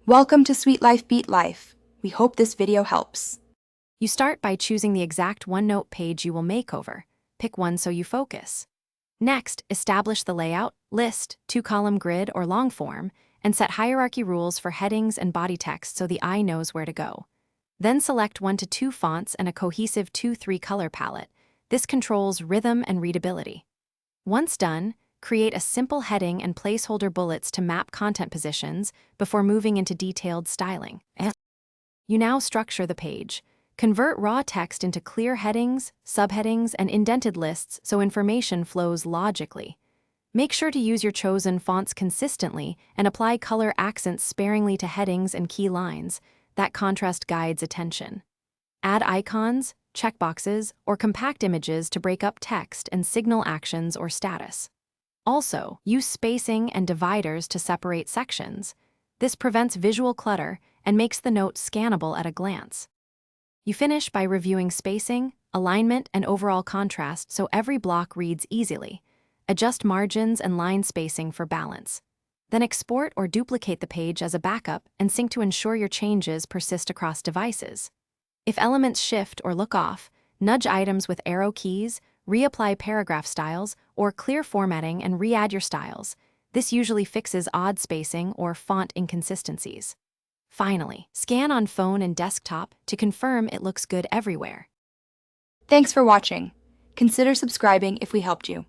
Welcome to Sweet Life Beat Life. We hope this video helps. You start by choosing the exact OneNote page you will make over. Pick one so you focus. Next, establish the layout, list, two-column grid or long form, and set hierarchy rules for headings and body text so the eye knows where to go. Then select 1 to 2 fonts and a cohesive 2-3 color palette. This controls rhythm and readability. Once done, create a simple heading and placeholder bullets to map content positions before moving into detailed styling. You now structure the page. Convert raw text into clear headings, subheadings, and indented lists so information flows logically. Make sure to use your chosen fonts consistently and apply color accents sparingly to headings and key lines. That contrast guides attention. Add icons, checkboxes, or compact images to break up text and signal actions or status. Also, use spacing and dividers to separate sections. This prevents visual clutter and makes the note scannable at a glance. You finish by reviewing spacing, alignment, and overall contrast so every block reads easily. Adjust margins and line spacing for balance. Then export or duplicate the page as a backup and sync to ensure your changes persist across devices. If elements shift or look off, nudge items with arrow keys, reapply paragraph styles, or clear formatting and re-add your styles. This usually fixes odd spacing or font inconsistencies. Finally, scan on phone and desktop to confirm it looks good everywhere. Thanks for watching. Consider subscribing if we helped you.